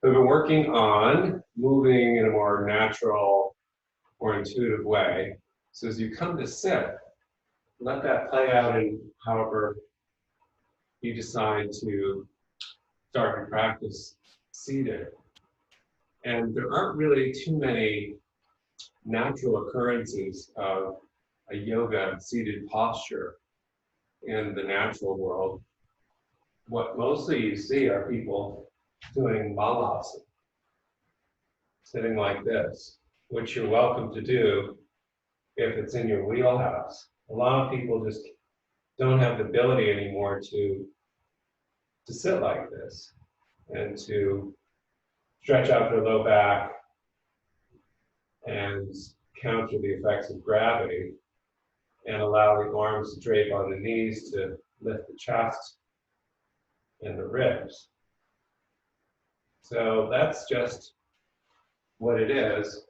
So we've been working on moving in a more natural or intuitive way. So as you come to sit, let that play out in however you decide to start your practice seated. And there aren't really too many natural occurrences of a yoga seated posture in the natural world. What mostly you see are people doing malasana, sitting like this, which you're welcome to do if it's in your wheelhouse. A lot of people just don't have the ability anymore to sit like this and to stretch out their low back and counter the effects of gravity and allow the arms to drape on the knees to lift the chest and the ribs. So that's just what it is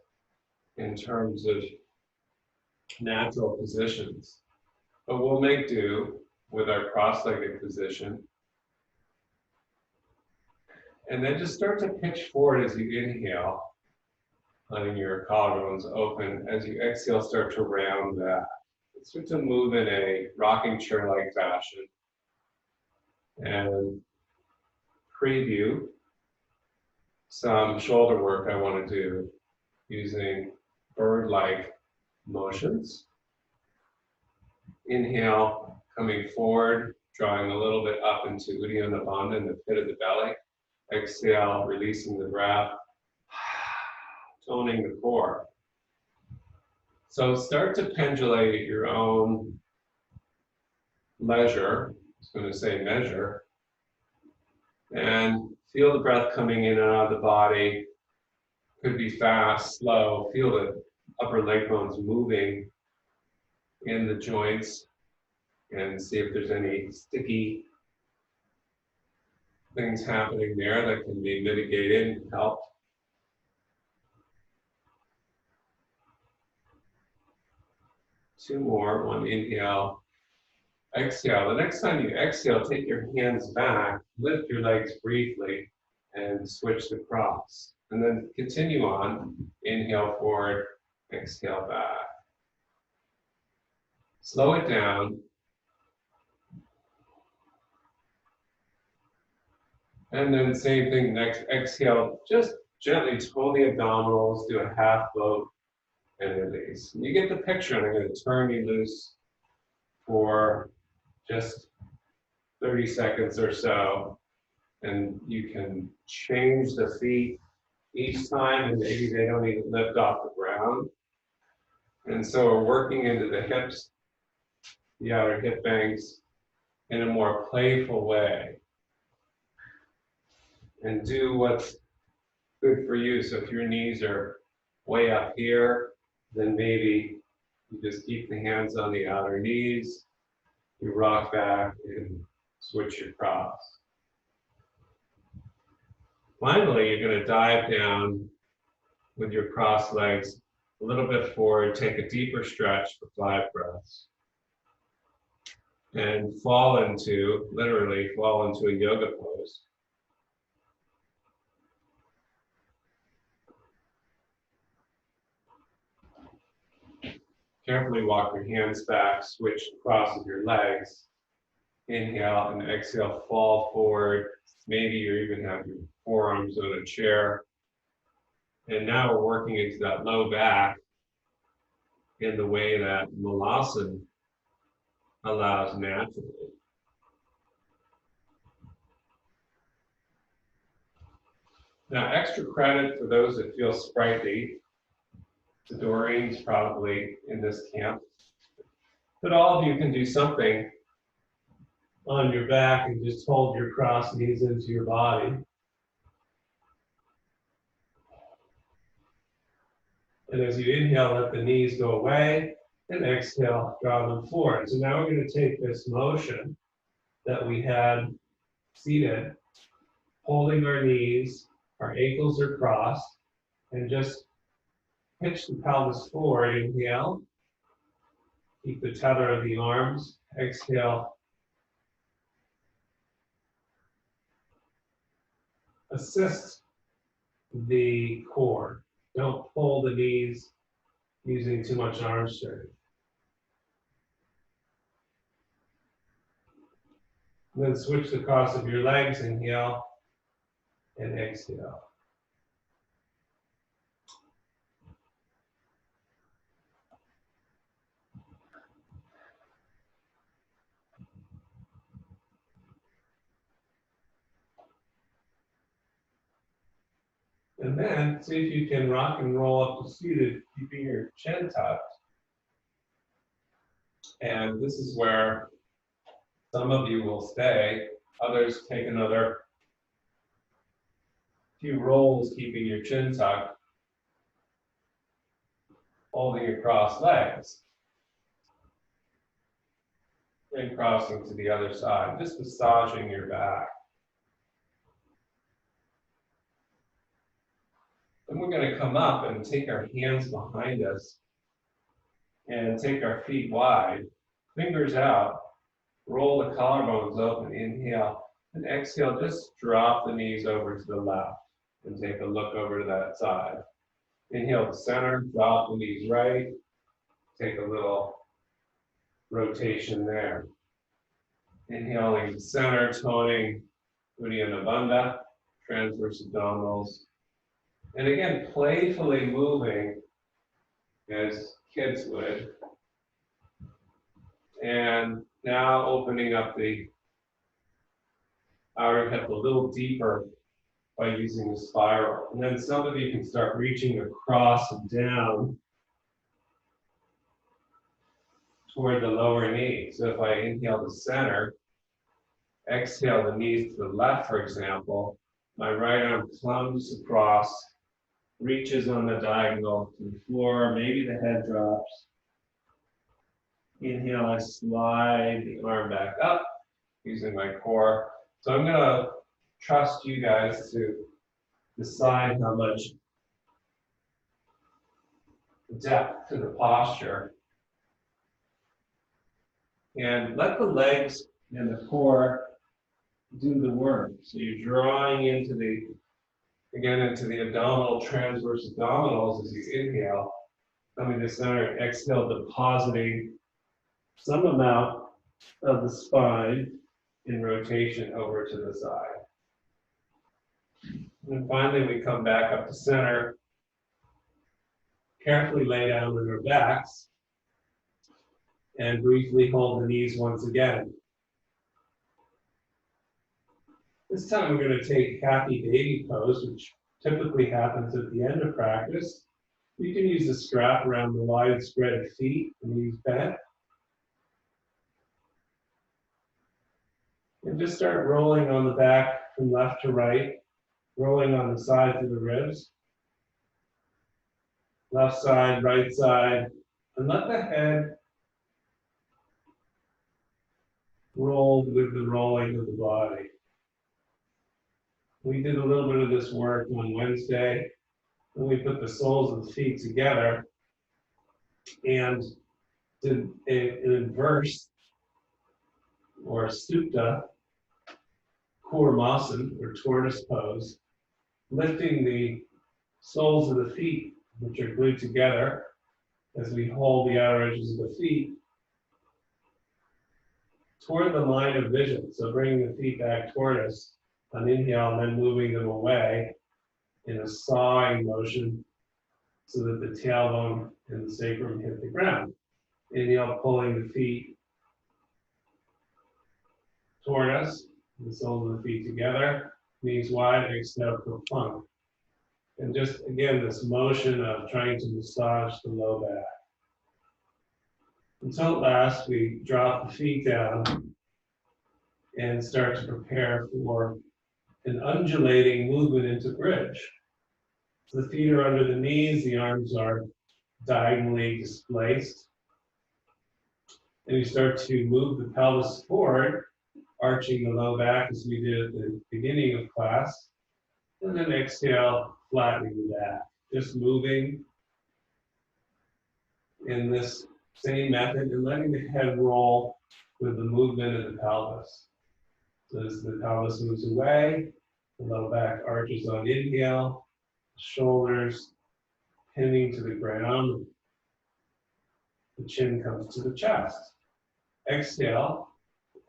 in terms of natural positions. But we'll make do with our cross-legged position. And then just start to pitch forward as you inhale, letting your collarbones open. As you exhale, start to round back. Start to move in a rocking chair-like fashion. And preview some shoulder work I want to do using bird-like motions. Inhale, coming forward, drawing a little bit up into Uddiyana Bandha in the pit of the belly. Exhale, releasing the breath, toning the core. So start to pendulate at your own leisure. I was going to say measure. And feel the breath coming in and out of the body. Could be fast, slow. Feel the upper leg bones moving in the joints and see if there's any sticky things happening there that can be mitigated and helped. Two more, one inhale, exhale. The next time you exhale, take your hands back, lift your legs briefly, and switch the cross. And then continue on, inhale forward, exhale back. Slow it down. And then same thing, next exhale, just gently tone the abdominals, do a half float and release. And you get the picture, and I'm going to turn you loose for just 30 seconds or so. And you can change the feet each time, and maybe they don't even lift off the ground. And so we're working into the hips, the outer hip banks, in a more playful way. And do what's good for you. So if your knees are way up here, then maybe you just keep the hands on the outer knees, you rock back and switch your cross. Finally, you're going to dive down with your crossed legs a little bit forward, take a deeper stretch for 5 breaths, and literally fall into a yoga pose. Carefully walk your hands back, switch the cross of your legs. Inhale and exhale, fall forward. Maybe you even have your forearms on a chair. And now we're working into that low back in the way that malasana allows naturally. Now, extra credit for those that feel sprightly. The Doreen's probably in this camp. But all of you can do something on your back and just hold your crossed knees into your body. And as you inhale, let the knees go away, and exhale, draw them forward. So now we're going to take this motion that we had seated, holding our knees, our ankles are crossed, and just pitch the pelvis forward. Inhale. Keep the tether of the arms. Exhale. Assist the core. Don't pull the knees using too much arm strength. And then switch the cross of your legs, inhale and exhale. And then see if you can rock and roll up to seated, keeping your chin tucked. And this is where some of you will stay, others take another few rolls, keeping your chin tucked, holding your crossed legs, and crossing to the other side, just massaging your back. Then we're going to come up and take our hands behind us and take our feet wide, fingers out, roll the collarbones open, inhale, and exhale, just drop the knees over to the left and take a look over to that side. Inhale to center, drop the knees right, take a little rotation there. Inhaling to center, toning Uddiyana Bandha, transverse abdominals. And again, playfully moving as kids would. And now opening up the outer hip a little deeper by using a spiral. And then some of you can start reaching across and down toward the lower knee. So if I inhale to center, exhale the knees to the left, for example, my right arm comes across, reaches on the diagonal to the floor, maybe the head drops. Inhale, I slide the arm back up using my core. So I'm going to trust you guys to decide how much depth to the posture. And let the legs and the core do the work. So you're drawing into the, again, into the abdominal, transverse abdominals as you inhale. Coming to center, exhale, depositing some amount of the spine in rotation over to the side. And finally, we come back up to center. Carefully lay down on our backs and briefly hold the knees once again. This time we're going to take happy baby pose, which typically happens at the end of practice. You can use a strap around the wide spread feet, knees bent. And just start rolling on the back from left to right, rolling on the sides of the ribs. Left side, right side, and let the head roll with the rolling of the body. We did a little bit of this work on Wednesday, when we put the soles of the feet together and did an inverse or supta Kurmasana or tortoise pose, lifting the soles of the feet, which are glued together as we hold the outer edges of the feet toward the line of vision. So bringing the feet back toward us on inhale and then moving them away in a sawing motion so that the tailbone and the sacrum hit the ground. Inhale, pulling the feet toward us, the soles of the feet together, knees wide, exhale, profound. And just, again, this motion of trying to massage the low back. Until at last, we drop the feet down and start to prepare for an undulating movement into bridge. So the feet are under the knees, the arms are diagonally displaced. And you start to move the pelvis forward, arching the low back as we did at the beginning of class. And then exhale, flattening the back. Just moving in this same method and letting the head roll with the movement of the pelvis. So as the pelvis moves away, the low back arches on inhale, shoulders pinning to the ground. The chin comes to the chest. Exhale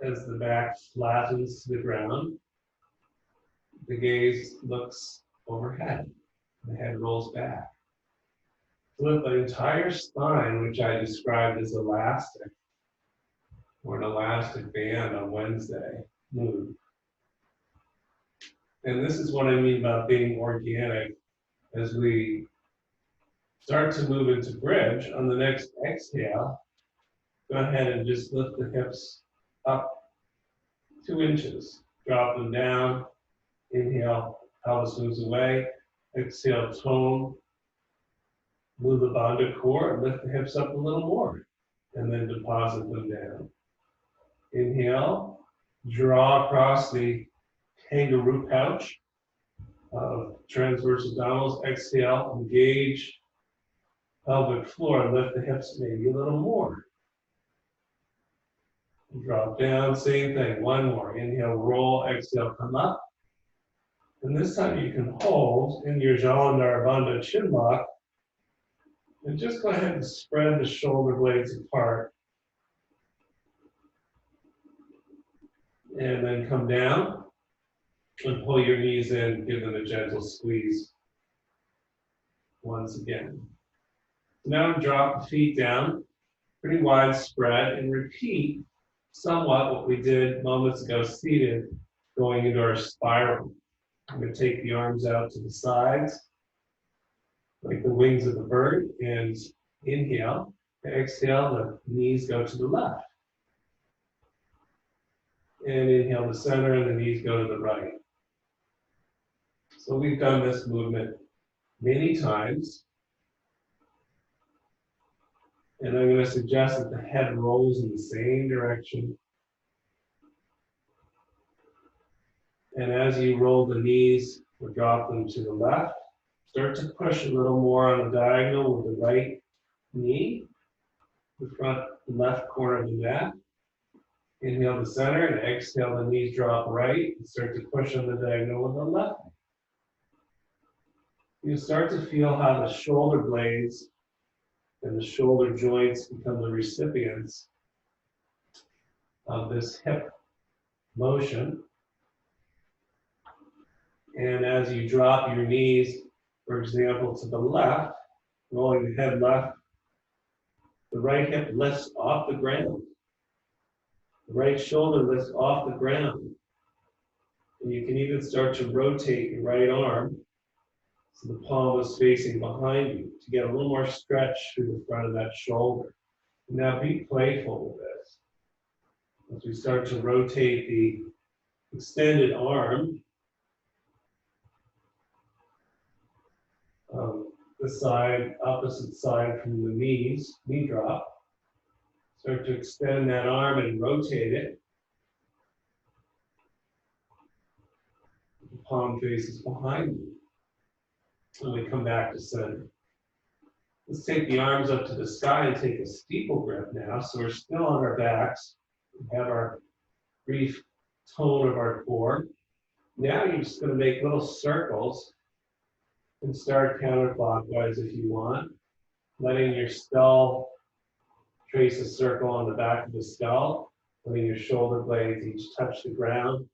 as the back flattens to the ground. The gaze looks overhead. The head rolls back. Let the entire spine, which I described as elastic, or an elastic band on Wednesday, move. And this is what I mean about being organic. As we start to move into bridge, on the next exhale, go ahead and just lift the hips up 2 inches. Drop them down. Inhale, pelvis moves away. Exhale, tone. Move the bandha core and lift the hips up a little more. And then deposit them down. Inhale, draw across the kangaroo pouch of transverse abdominals. Exhale, engage pelvic floor and lift the hips maybe a little more. Drop down, same thing, one more. Inhale, roll, exhale, come up. And this time you can hold in your Jalandhar Bandha chin lock. And just go ahead and spread the shoulder blades apart. And then come down and pull your knees in, give them a gentle squeeze. Once again. Now drop the feet down, pretty wide spread, and repeat somewhat what we did moments ago seated, going into our spiral. I'm going to take the arms out to the sides, like the wings of the bird, and inhale. Exhale, the knees go to the left. And inhale to center, and the knees go to the right. So we've done this movement many times. And I'm going to suggest that the head rolls in the same direction. And as you roll the knees or drop them to the left, start to push a little more on the diagonal with the right knee, the front left corner of the mat. Inhale to center and exhale, the knees drop right and start to push on the diagonal with the left. You start to feel how the shoulder blades and the shoulder joints become the recipients of this hip motion. And as you drop your knees, for example, to the left, rolling the head left, the right hip lifts off the ground. The right shoulder lifts off the ground. And you can even start to rotate your right arm so the palm is facing behind you to get a little more stretch through the front of that shoulder. Now be playful with this. As we start to rotate the extended arm, the side, opposite side from the knees, knee drop. Start to extend that arm and rotate it. The palm faces behind you. And we come back to center. Let's take the arms up to the sky and take a steeple grip now. So we're still on our backs. We have our brief tone of our core. Now you're just going to make little circles and start counterclockwise if you want, letting your skull trace a circle on the back of the skull, letting your shoulder blades each touch the ground.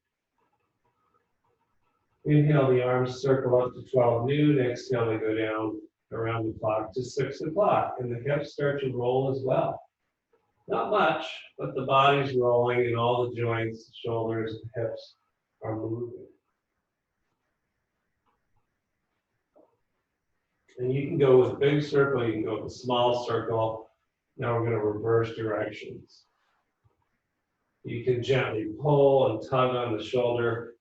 Inhale, the arms circle up to 12 noon. Exhale, they go down around the clock to 6 o'clock. And the hips start to roll as well. Not much, but the body's rolling and all the joints, the shoulders, the hips are moving. And you can go with a big circle, you can go with a small circle. Now we're going to reverse directions. You can gently pull and tug on the shoulder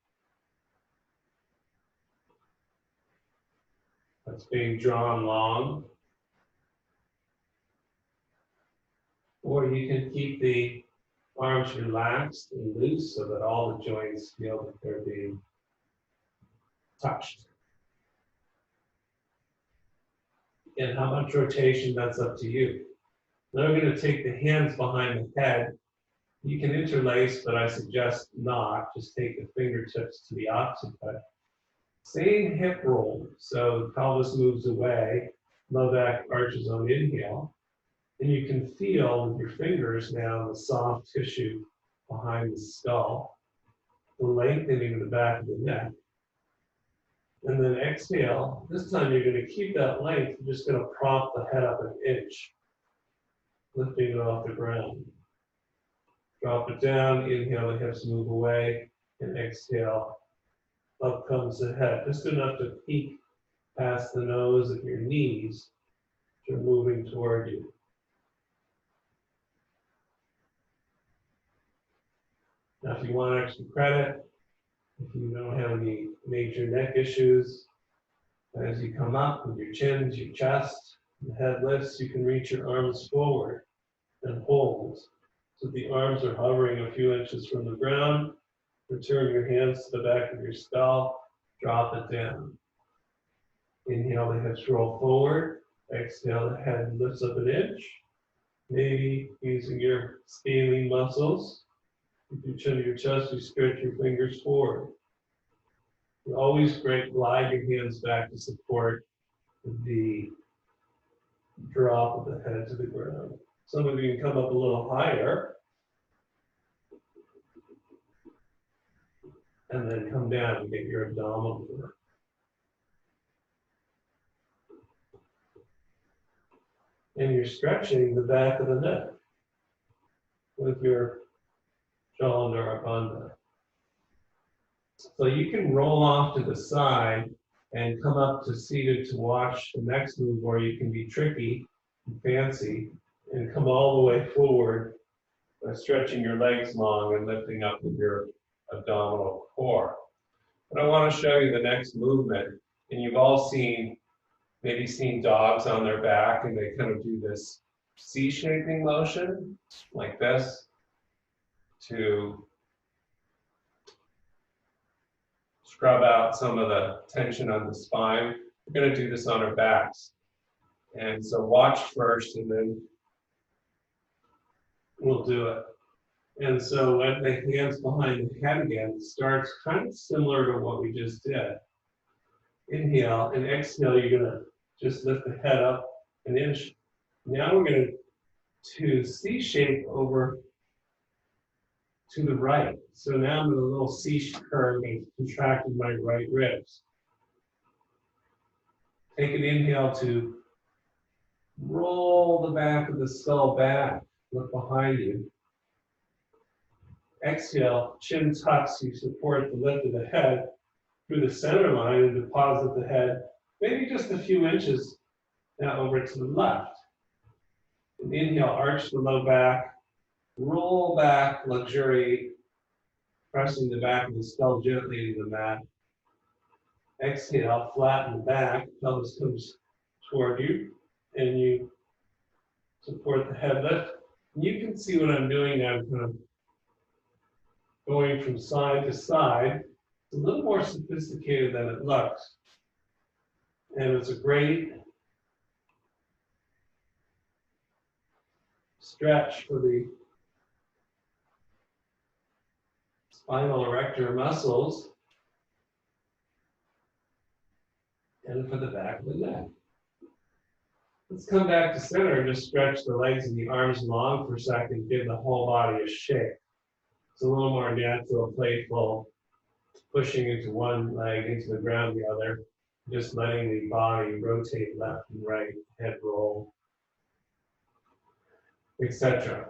that's being drawn long. Or you can keep the arms relaxed and loose so that all the joints feel that they're being touched. And how much rotation, that's up to you. Now we're going to take the hands behind the head. You can interlace, but I suggest not. Just take the fingertips to the occiput. Same hip roll. So the pelvis moves away, low back arches on inhale. And you can feel with your fingers now the soft tissue behind the skull, the lengthening of the back of the neck. And then exhale. This time you're going to keep that length. You're just going to prop the head up an inch, lifting it off the ground. Drop it down, inhale, the hips move away, and exhale. Up comes the head, just enough to peek past the nose of your knees, which are moving toward you. Now, if you want extra credit, if you don't have any major neck issues, as you come up with your chin to your chest, the head lifts, you can reach your arms forward and hold. So the arms are hovering a few inches from the ground. Return your hands to the back of your skull, drop it down. Inhale, the hips roll forward. Exhale, the head lifts up an inch. Maybe using your scaling muscles. If you chin to your chest, you stretch your fingers forward. Always great, glide your hands back to support the drop of the head to the ground. Some of you can come up a little higher. And then come down and get your abdominal work. And you're stretching the back of the neck with your Chalandara Bandha. So you can roll off to the side and come up to seated to watch the next move, or you can be tricky and fancy and come all the way forward by stretching your legs long and lifting up with your abdominal core. But I want to show you the next movement, and you've all maybe seen dogs on their back, and they kind of do this C-shaping motion like this to scrub out some of the tension on the spine. We're going to do this on our backs. And so watch first, and then we'll do it. And so with the hands behind the head again, it starts kind of similar to what we just did. Inhale and exhale, you're going to just lift the head up an inch. Now we're going to C-shape over to the right. So now I'm in a little C curve and contracted my right ribs. Take an inhale to roll the back of the skull back, look behind you. Exhale, chin tucks, you support the lift of the head through the center line and deposit the head maybe just a few inches now over to the left. And inhale, arch the low back, roll back, luxuriate, pressing the back of the skull gently into the mat. Exhale, flatten the back, pelvis comes toward you, and you support the head lift. And you can see what I'm doing now. I'm kind of going from side to side. It's a little more sophisticated than it looks. And it's a great stretch for the spinal erector muscles and for the back of the neck. Let's come back to center and just stretch the legs and the arms long for a second, give the whole body a shake. It's a little more natural, playful, pushing into one leg, into the ground, the other, just letting the body rotate left and right, head roll, etc.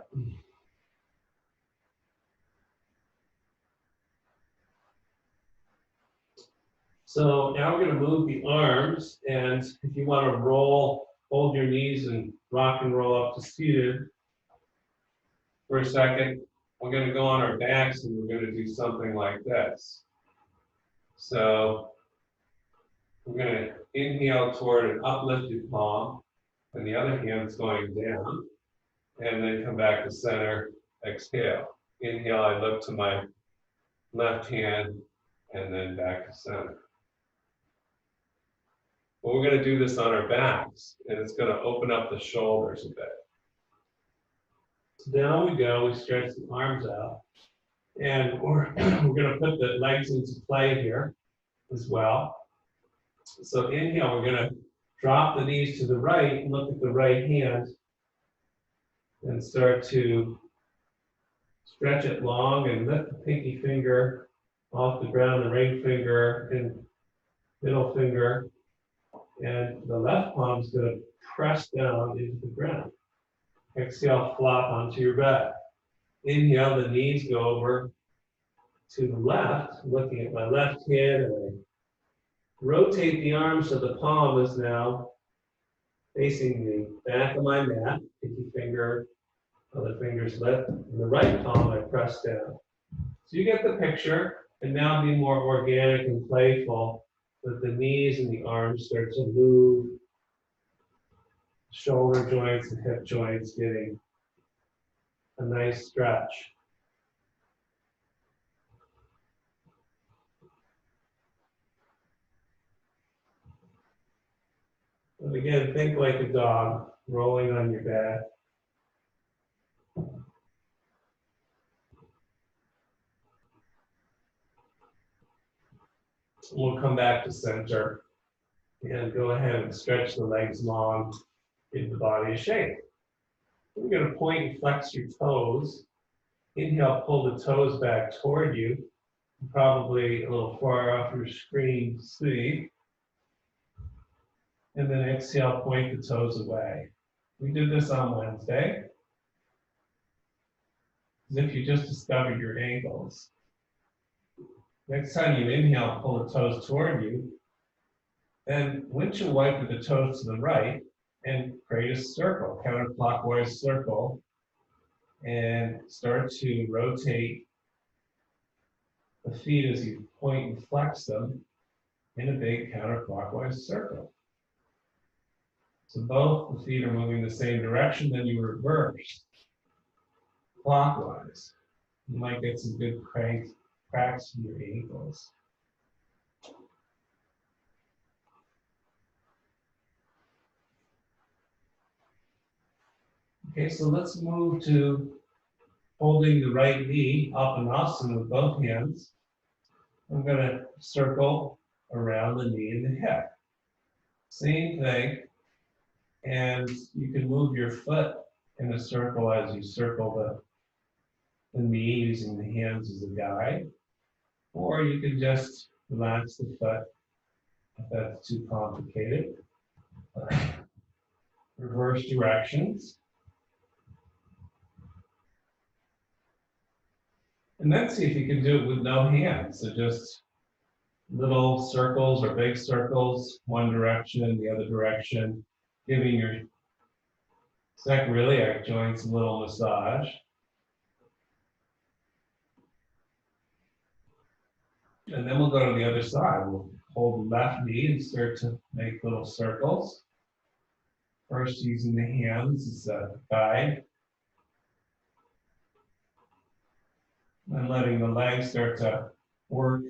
So now we're going to move the arms, and if you want to roll, hold your knees and rock and roll up to seated for a second. We're going to go on our backs and we're going to do something like this. So we're going to inhale toward an uplifted palm, and the other hand is going down, and then come back to center, exhale. Inhale, I look to my left hand, and then back to center. But we're going to do this on our backs, and it's going to open up the shoulders a bit. So down we go, we stretch the arms out, and we're going to put the legs into play here as well. So inhale, we're going to drop the knees to the right and look at the right hand and start to stretch it long and lift the pinky finger off the ground, the ring finger and middle finger, and the left palm is going to press down into the ground. Exhale, flop onto your back. Inhale, the knees go over to the left, looking at my left hand, and I rotate the arm so the palm is now facing the back of my mat, pinky finger, other fingers lift, and the right palm I press down. So you get the picture, and now be more organic and playful, that the knees and the arms start to move, shoulder joints and hip joints getting a nice stretch. And again, think like a dog rolling on your back. We'll come back to center and go ahead and stretch the legs long, give the body a shake. We're going to point and flex your toes. Inhale, pull the toes back toward you, probably a little far off your screen sleeve. And then exhale, point the toes away. We did this on Wednesday. As if you just discovered your ankles. Next time you inhale, pull the toes toward you. Then windshield wiper the toes to the right and create a circle, counterclockwise circle. And start to rotate the feet as you point and flex them in a big counterclockwise circle. So both the feet are moving the same direction, then you reverse clockwise. You might get some good cracks in your ankles. Okay, so let's move to holding the right knee up and asana with both hands. I'm going to circle around the knee and the hip. Same thing. And you can move your foot in a circle as you circle the knee using the hands as a guide. Or you can just relax the foot if that's too complicated. Reverse directions. And then see if you can do it with no hands. So just little circles or big circles, one direction, the other direction, giving your sacroiliac joints a little massage. And then we'll go to the other side. We'll hold the left knee and start to make little circles. First, using the hands as a guide. And letting the legs start to work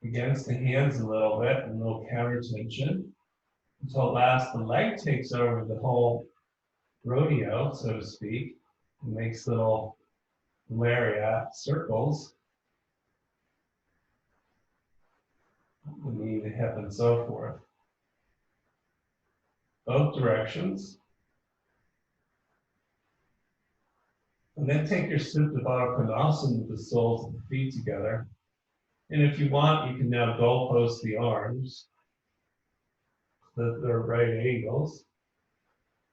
against the hands a little bit, and a little counter tension. Until last, the leg takes over the whole rodeo, so to speak, and makes little lariat circles. The knee, the hip, and so forth. Both directions. And then take your Supta Baddha Konasana with the soles of the feet together. And if you want, you can now goalpost the arms so that they're right angles.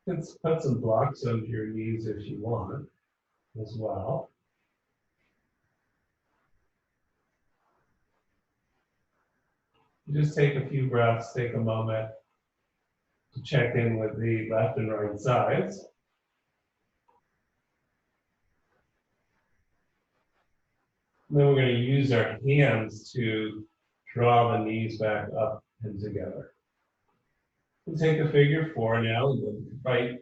You can put some blocks under your knees if you want as well. Just take a few breaths, take a moment to check in with the left and right sides. And then we're going to use our hands to draw the knees back up and together. We'll take a figure four now with the right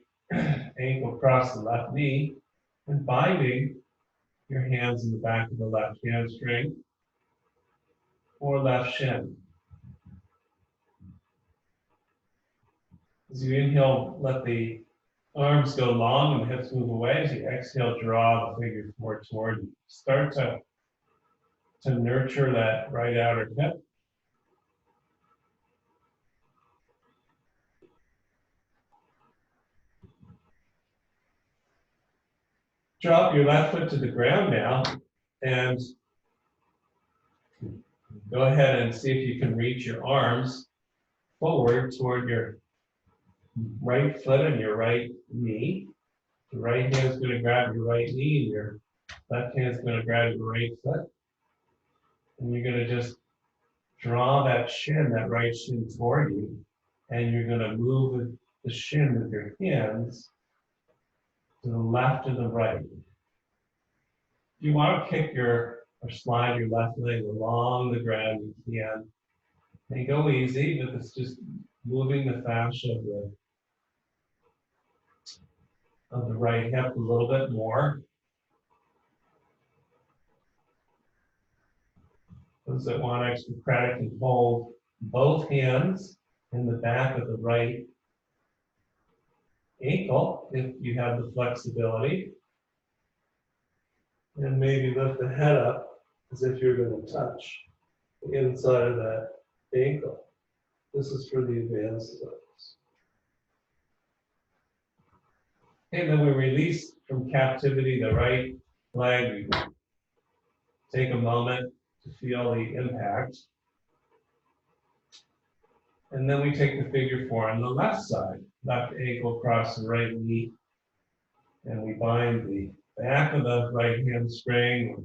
ankle across the left knee and binding your hands in the back of the left hamstring or left shin. As you inhale, let the arms go long and the hips move away. As you exhale, draw the figure four toward you. Start to nurture that right outer hip. Drop your left foot to the ground now and go ahead and see if you can reach your arms forward toward your right foot and your right knee. The right hand's going to grab your right knee and your left hand's going to grab your right foot. And you're going to just draw that shin, that right shin toward you. And you're going to move the shin with your hands to the left and the right. If you want to kick or slide your left leg along the ground, you can. And go easy, but it's just moving the fascia of the right hip a little bit more. Those that want extra credit can hold both hands in the back of the right ankle if you have the flexibility. And maybe lift the head up as if you're going to touch the inside of that ankle. This is for the advanced levels. And then we release from captivity the right leg. We take a moment to feel the impact. And then we take the figure four on the left side, left ankle across the right knee. And we bind the back of the right hamstring,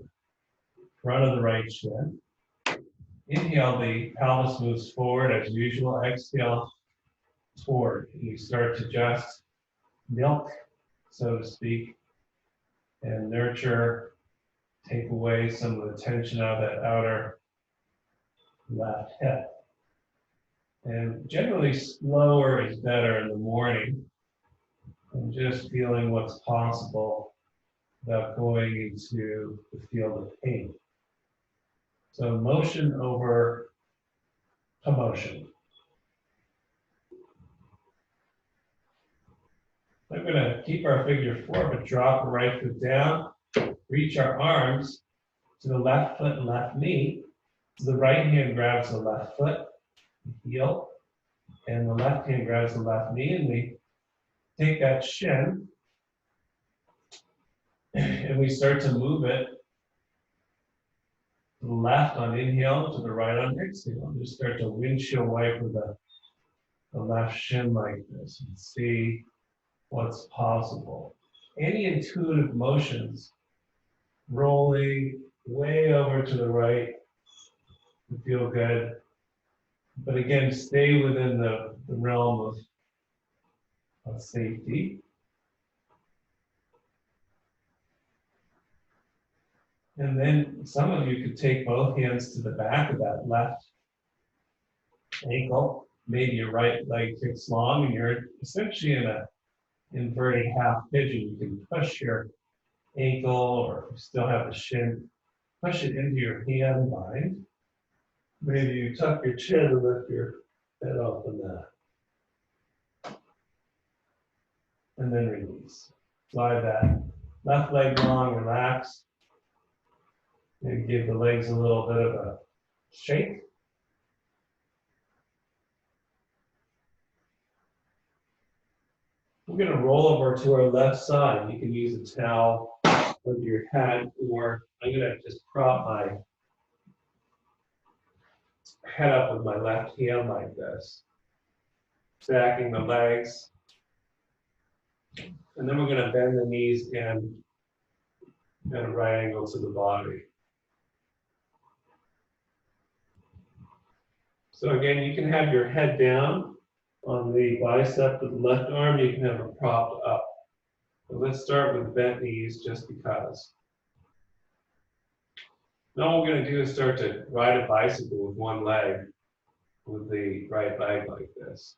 front of the right shin. Inhale, the pelvis moves forward as usual. Exhale, toward. You start to just milk, so to speak, and nurture, take away some of the tension out of that outer left hip. And generally slower is better in the morning. And just feeling what's possible without going into the field of pain. So motion over commotion. I'm going to keep our figure four, but drop the right foot down, reach our arms to the left foot and left knee. The right hand grabs the left foot, the heel, and the left hand grabs the left knee, and we take that shin and we start to move it to the left on inhale, to the right on exhale. Just start to windshield wiper the left shin like this and see what's possible. Any intuitive motions, rolling way over to the right, would feel good. But again, stay within the realm of safety. And then some of you could take both hands to the back of that left ankle. Maybe your right leg kicks long and you're essentially in a inverted half pigeon. You can push your ankle, or if you still have the shin, push it into your hand bind. Maybe you tuck your chin and lift your head off the mat. And then release. Slide that left leg long, relax. Maybe give the legs a little bit of a shake. We're going to roll over to our left side. You can use a towel under your head, or I'm going to just prop my head up with my left hand like this, stacking the legs. And then we're going to bend the knees in at a right angle to the body. So again, you can have your head down on the bicep with the left arm. You can have it propped up. But let's start with bent knees just because. Now what we're going to do is start to ride a bicycle with one leg, with the right leg like this.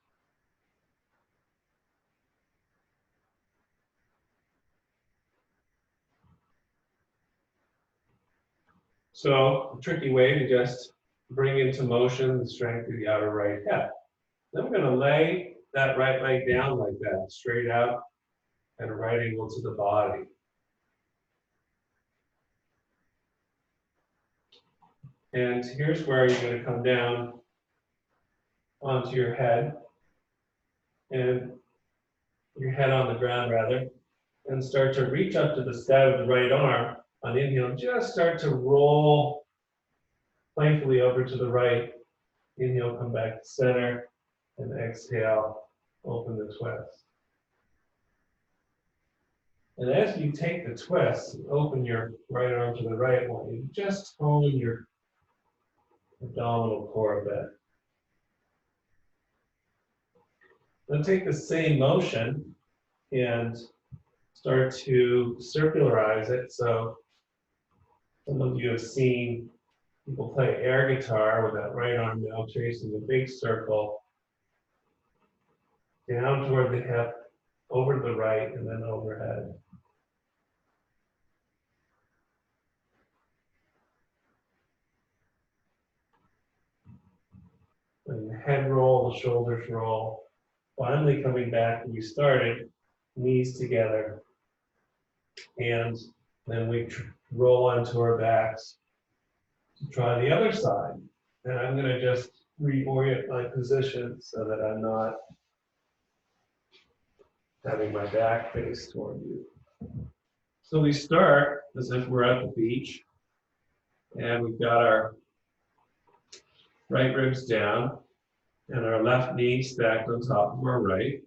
So a tricky way to just bring into motion the strength of the outer right hip. Then we're going to lay that right leg down like that, straight out at a right angle to the body. And here's where you're going to come down onto your head, and your head on the ground rather. and start to reach up to the sky with the right arm. On inhale, just start to roll playfully over to the right. Inhale, come back to center, and exhale, open the twist. And as you take the twist and open your right arm to the right, I want you to just tone your abdominal core a bit. Then take the same motion and start to circularize it. So some of you have seen people play air guitar with that right arm now tracing a big circle down toward the hip, over to the right, and then overhead. And the head roll, the shoulders roll. Finally coming back when we started, knees together. And then we roll onto our backs to try the other side. And I'm going to just reorient my position so that I'm not having my back face toward you. So we start as if we're at the beach, and we've got our right ribs down and our left knee stacked on top of our right.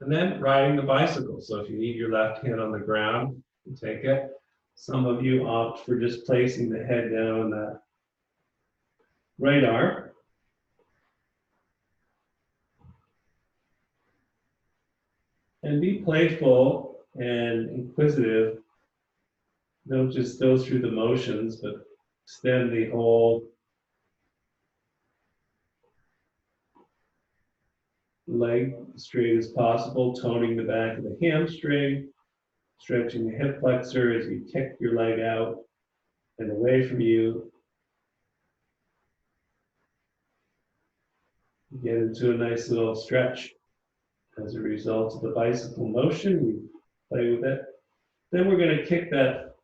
And then riding the bicycle. So if you need your left hand on the ground, you take it. Some of you opt for just placing the head down on the right arm. And be playful and inquisitive. Don't just go through the motions, but extend the whole leg straight as possible, toning the back of the hamstring, stretching the hip flexor as you kick your leg out and away from you. You get into a nice little stretch as a result of the bicycle motion. We play with it. Then we're going to kick that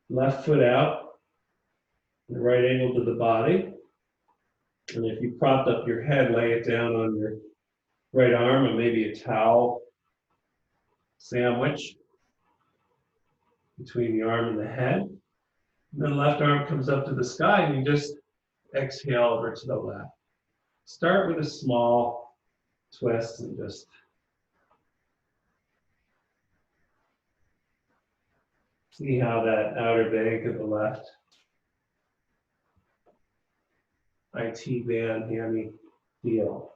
left foot out, the right angle to the body. And if you propped up your head, lay it down on your right arm and maybe a towel sandwich between the arm and the head. And then the left arm comes up to the sky and you just exhale over to the left. Start with a small twist and just see how that outer bank of the left IT band hammy feel.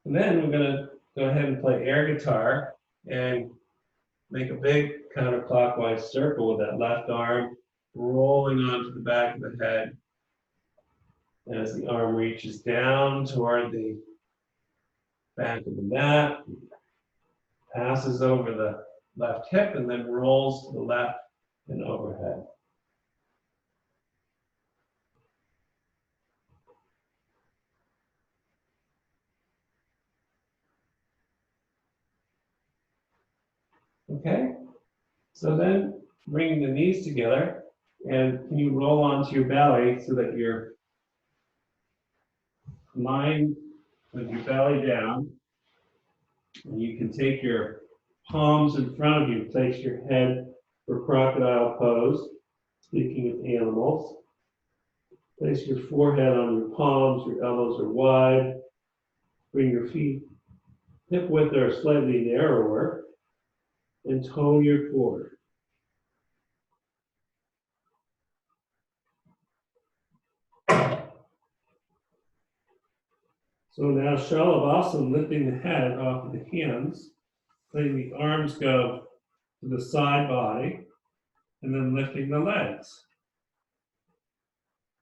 And then we're going to go ahead and play air guitar and make a big counterclockwise circle with that left arm rolling onto the back of the head as the arm reaches down toward the back of the mat, passes over the left hip, and then rolls to the left and overhead. Okay, so then bringing the knees together, and can you roll onto your belly so that you're lying with your belly down, and you can take your palms in front of you, place your head for Crocodile Pose, speaking of animals. Place your forehead on your palms, your elbows are wide, bring your feet hip width or slightly narrower, and tone your core. So now Shalabhasana, lifting the head off of the hands, letting the arms go to the side body, and then lifting the legs.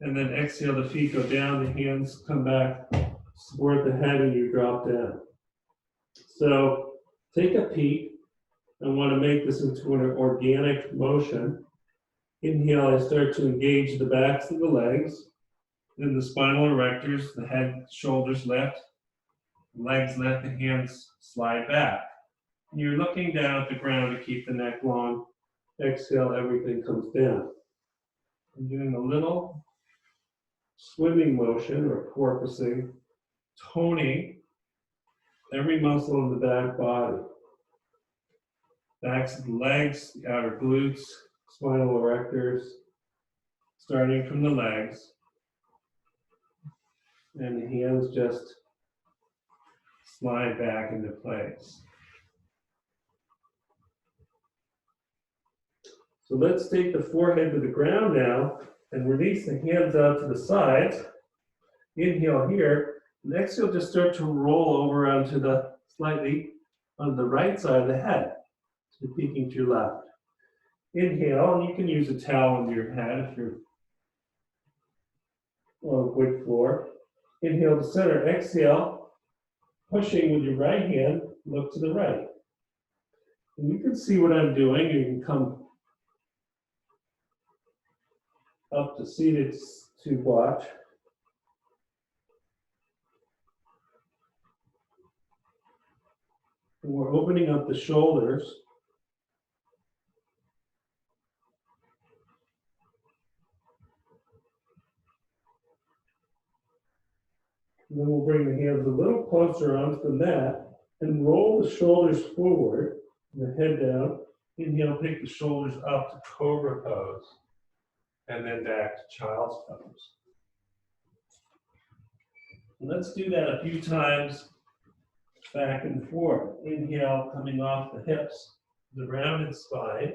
And then exhale, the feet go down, the hands come back, support the head, and you drop down. So take a peek. I want to make this into an organic motion. Inhale, I start to engage the backs of the legs, then the spinal erectors, the head, shoulders lift, legs lift, the hands slide back. And you're looking down at the ground to keep the neck long. Exhale, everything comes down. I'm doing a little swimming motion or porpoising, toning every muscle in the back body. Backs of the legs, the outer glutes, spinal erectors, starting from the legs. And the hands just slide back into place. So let's take the forehead to the ground now and release the hands out to the sides. Inhale here. And exhale, just start to roll over onto the slightly on the right side of the head. So you're peeking to your left. Inhale, and you can use a towel under your head if you're on a wood floor. Inhale to center. Exhale, pushing with your right hand, look to the right. And you can see what I'm doing. You can come up to seated to watch. And we're opening up the shoulders. And then we'll bring the hands a little closer onto the mat and roll the shoulders forward, and the head down. Inhale, take the shoulders up to Cobra Pose, and then back to Child's Pose. And let's do that a few times, back and forth. Inhale, coming off the hips, the rounded spine,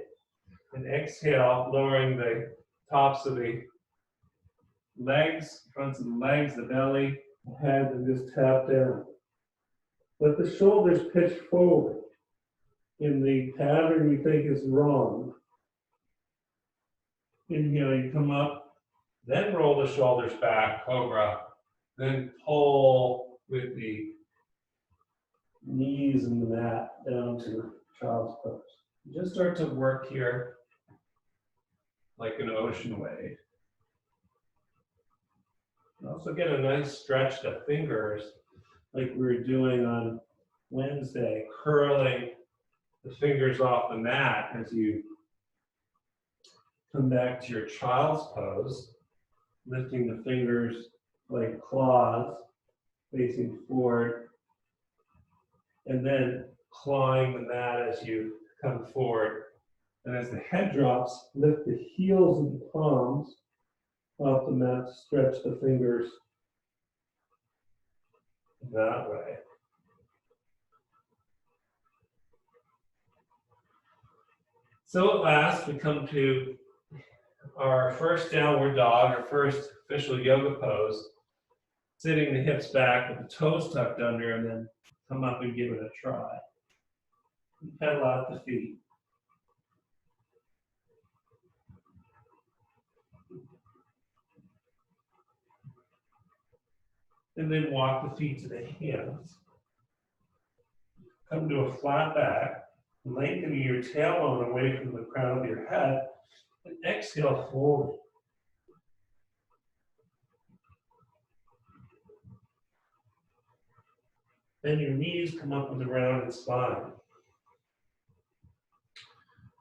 and exhale, lowering the tops of the legs, fronts of the legs, the belly, the head, and just tap down. Let the shoulders pitch forward in the pattern you think is wrong. Inhale, you come up, then roll the shoulders back, Cobra, then pull with the knees and the mat down to Child's Pose. Just start to work here like an ocean wave. Also get a nice stretch to fingers like we were doing on Wednesday, curling the fingers off the mat as you come back to your Child's Pose, lifting the fingers like claws facing forward, and then clawing the mat as you come forward. And as the head drops, lift the heels and palms off the mat to stretch the fingers that way. So at last, we come to our first downward dog, our first official yoga pose, sitting the hips back with the toes tucked under, and then come up and give it a try. Pedal out the feet. And then walk the feet to the hands. Come to a flat back, lengthening your tailbone away from the crown of your head, and exhale forward. Then your knees come up with the rounded spine.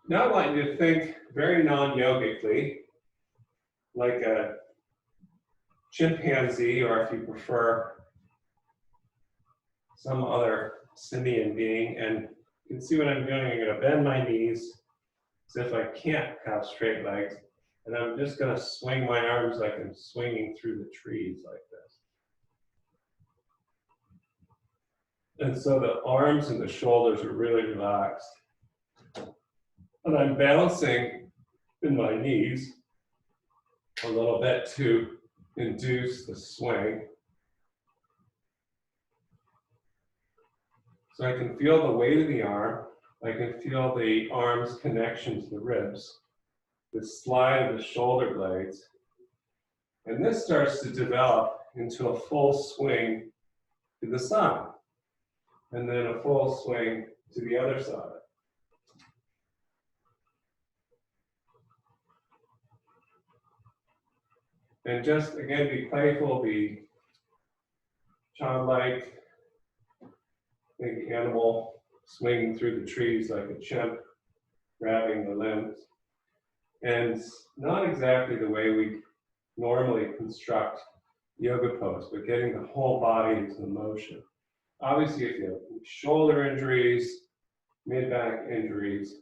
Now I want you to think very non-yogically, like a chimpanzee, or if you prefer, some other simian being. And you can see what I'm doing. I'm going to bend my knees as if I can't have straight legs. And I'm just going to swing my arms like I'm swinging through the trees like this. And so the arms and the shoulders are really relaxed. And I'm balancing in my knees a little bit to induce the swing. So I can feel the weight of the arm. I can feel the arm's connection to the ribs, the slide of the shoulder blades. And this starts to develop into a full swing to the side, and then a full swing to the other side. And just, again, be playful, be childlike, think animal swinging through the trees like a chimp, grabbing the limbs. And not exactly the way we normally construct yoga pose, but getting the whole body into the motion. Obviously, if you have shoulder injuries, mid-back injuries,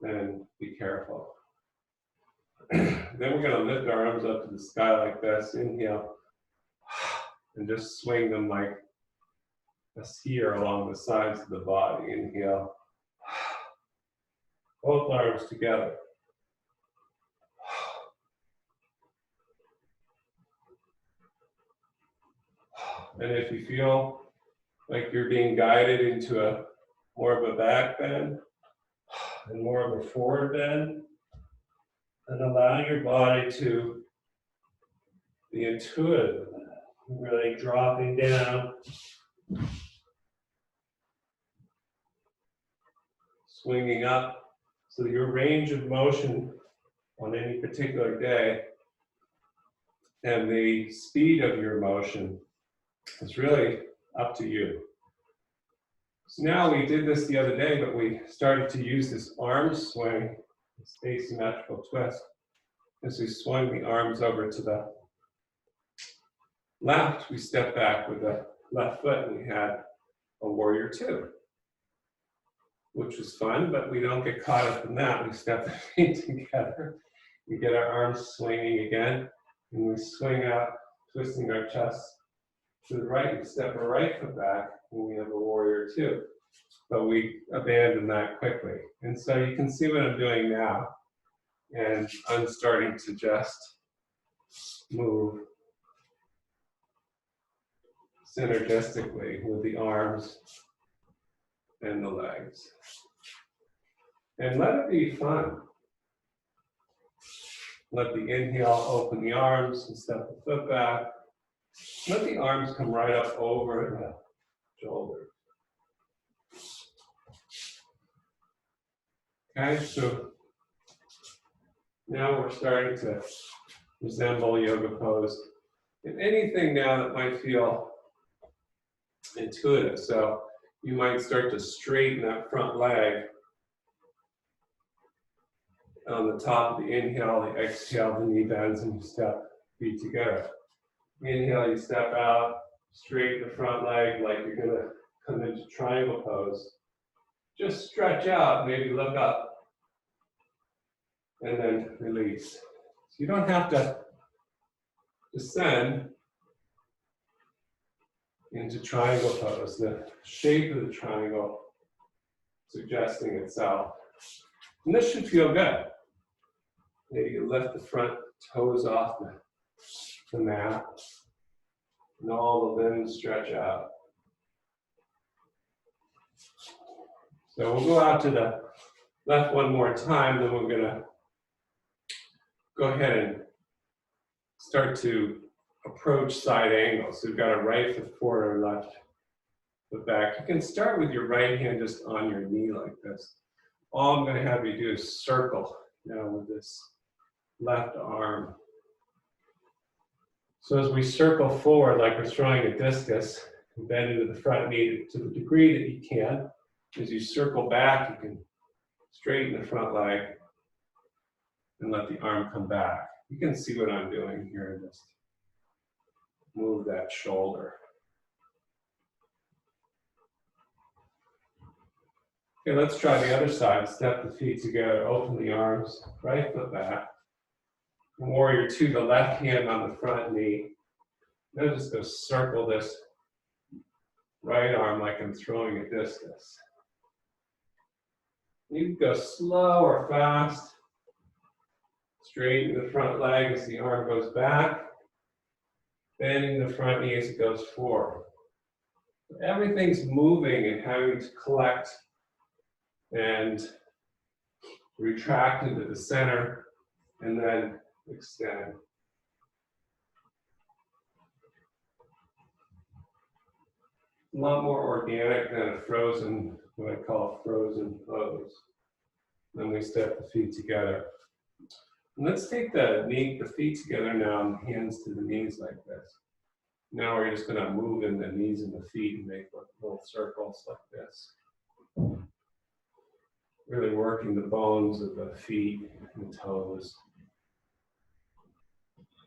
then be careful. Then we're going to lift our arms up to the sky like this. Inhale, and just swing them like a skier along the sides of the body. Inhale, both arms together. And if you feel like you're being guided into a more of a back bend and more of a forward bend, and allow your body to be intuitive, really dropping down, swinging up. So your range of motion on any particular day and the speed of your motion is really up to you. So now we did this the other day, but we started to use this arm swing, this asymmetrical twist. As we swung the arms over to the left, we stepped back with the left foot and we had a warrior two, which was fun, but we don't get caught up in that. We step the feet together, we get our arms swinging again, and we swing out, twisting our chest to the right. We step our right foot back, and we have a warrior two. But we abandon that quickly. And so you can see what I'm doing now. And I'm starting to just move synergistically with the arms and the legs. And let it be fun. Let the inhale open the arms and step the foot back. Let the arms come right up over the shoulders. Okay, so now we're starting to resemble yoga pose. And anything now that might feel intuitive. So you might start to straighten that front leg on the top of the inhale, the exhale, the knee bends, and you step feet together. Inhale, you step out, straighten the front leg like you're going to come into triangle pose. Just stretch out, maybe look up, and then release. So you don't have to descend into triangle pose, the shape of the triangle suggesting itself. And this should feel good. Maybe you lift the front toes off the mat, and all the limbs stretch out. So we'll go out to the left one more time, then we're going to go ahead and start to approach side angles. So we've got a right foot forward or left foot back. You can start with your right hand just on your knee like this. All I'm going to have you do is circle now with this left arm. So as we circle forward like we're throwing a discus, bend into the front knee to the degree that you can. As you circle back, you can straighten the front leg and let the arm come back. You can see what I'm doing here. Just move that shoulder. Okay, let's try the other side. Step the feet together, open the arms, right foot back. Warrior two, the left hand on the front knee. Now just go circle this right arm like I'm throwing a discus. You can go slow or fast. Straighten the front leg as the arm goes back. Bending the front knee as it goes forward. Everything's moving and having to collect and retract into the center and then extend. A lot more organic than a frozen, what I call frozen pose. Then we step the feet together. And let's take the feet together now and hands to the knees like this. Now we're just going to move in the knees and the feet and make little circles like this. Really working the bones of the feet and the toes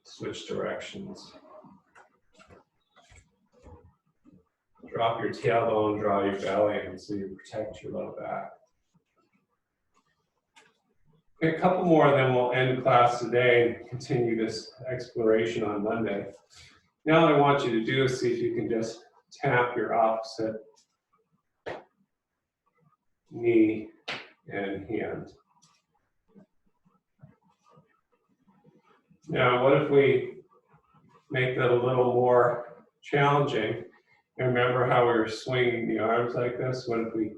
switch directions. Drop your tailbone, draw your belly in so you protect your low back. Okay, a couple more, then we'll end class today and continue this exploration on Monday. Now what I want you to do is see if you can just tap your opposite knee and hand. Now, what if we make that a little more challenging? And remember how we were swinging the arms like this? What if we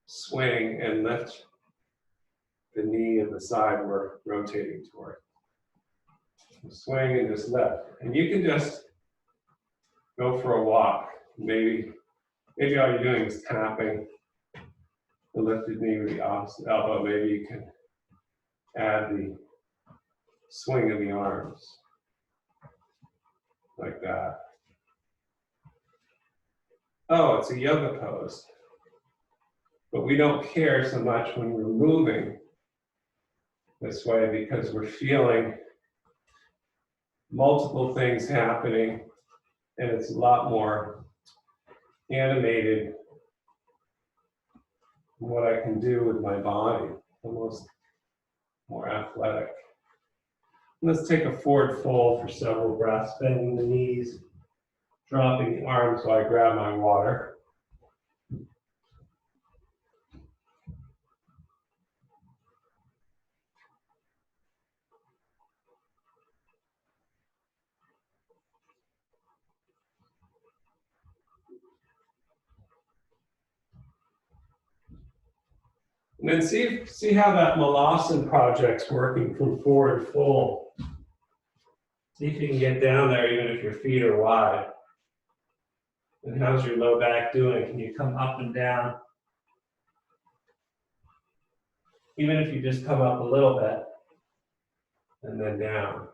swing and lift the knee and the side we're rotating toward? Swing and just lift. And you can just go for a walk. Maybe all you're doing is tapping the lifted knee with the opposite elbow. Maybe you can add the swing of the arms like that. Oh, it's a yoga pose. But we don't care so much when we're moving this way because we're feeling multiple things happening and it's a lot more animated than what I can do with my body, almost more athletic. Let's take a forward fold for several breaths, bending the knees, dropping the arms while I grab my water. And then see how that Malasan project's working from forward fold. See if you can get down there even if your feet are wide. And how's your low back doing? Can you come up and down? Even if you just come up a little bit and then down.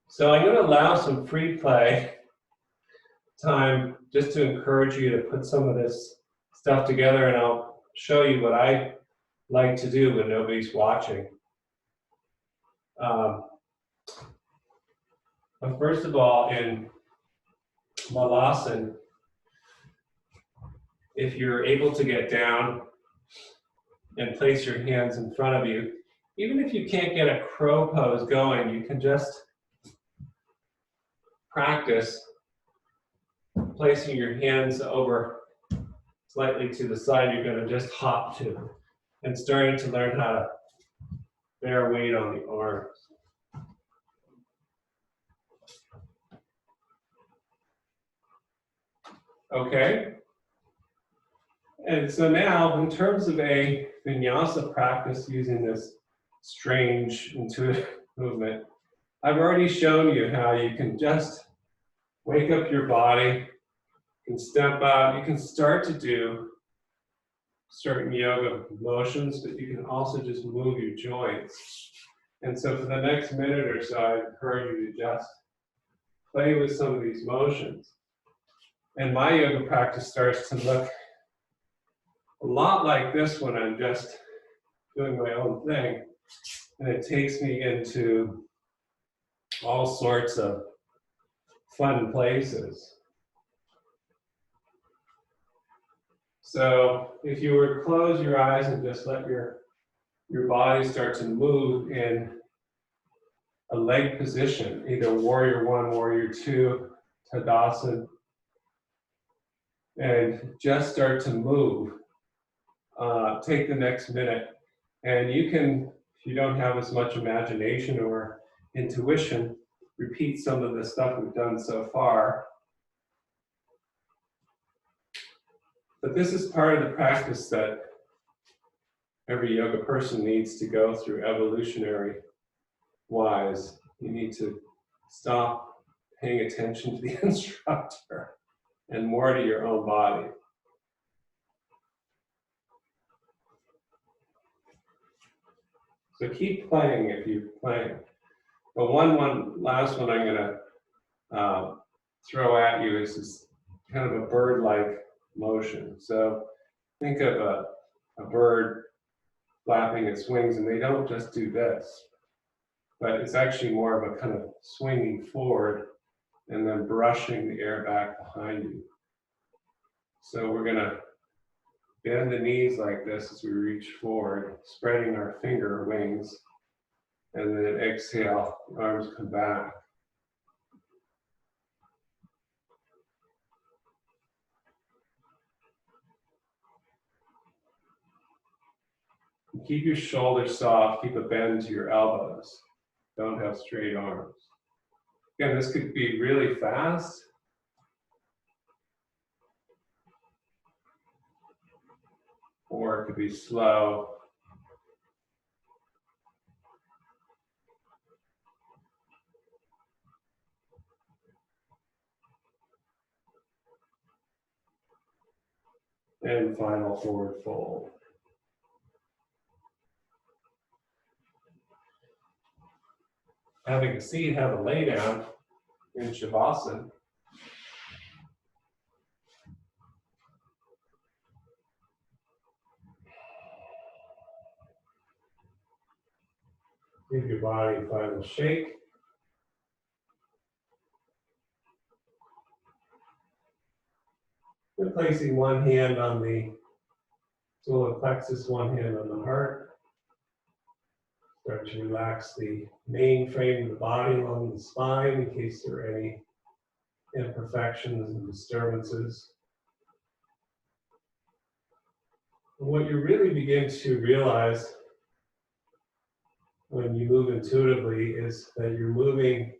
So I'm going to allow some free play time just to encourage you to put some of this stuff together, and I'll show you what I like to do when nobody's watching. But first of all, in Malasan, if you're able to get down and place your hands in front of you, even if you can't get a crow pose going, you can just practice placing your hands over slightly to the side you're going to just hop to, and starting to learn how to bear weight on the arms. Okay? And so now, in terms of a vinyasa practice using this strange intuitive movement, I've already shown you how you can just wake up your body, you can step out, you can start to do certain yoga motions, but you can also just move your joints. And so for the next minute or so, I encourage you to just play with some of these motions. And my yoga practice starts to look a lot like this when I'm just doing my own thing. And it takes me into all sorts of fun places. So if you were to close your eyes and just let your body start to move in a leg position, either warrior one, warrior two, Tadasana, and just start to move, take the next minute. And you can, if you don't have as much imagination or intuition, repeat some of the stuff we've done so far. But this is part of the practice that every yoga person needs to go through evolutionary wise. You need to stop paying attention to the instructor and more to your own body. So keep playing if you're playing. But last one I'm going to throw at you is this kind of a bird-like motion. So think of a bird flapping its wings, and they don't just do this. but it's actually more of a kind of swinging forward and then brushing the air back behind you. So we're gonna bend the knees like this as we reach forward, spreading our finger wings, and then exhale, the arms come back. Keep your shoulders soft, keep a bend to your elbows. Don't have straight arms. Again, this could be really fast, or it could be slow. And final forward fold. Having a seat, have a lay down in Shavasana. Give your body a final shake. And placing one hand on the solar plexus, one hand on the heart. Start to relax the main frame of the body along the spine in case there are any imperfections and disturbances. And what you really begin to realize when you move intuitively is that you're moving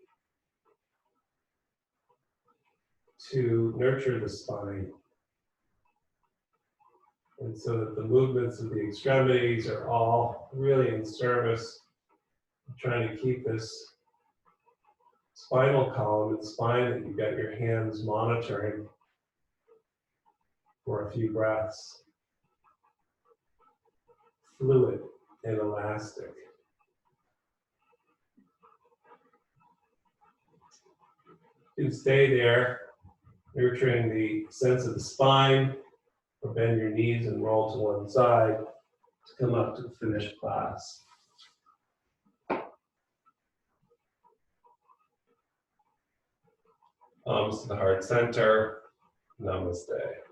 to nurture the spine. And so that the movements of the extremities are all really in service of trying to keep this spinal column and spine that you've got your hands monitoring for a few breaths fluid and elastic. You stay there, nurturing the sense of the spine, or bend your knees and roll to one side to come up to the finished class. Palms to the heart center. Namaste.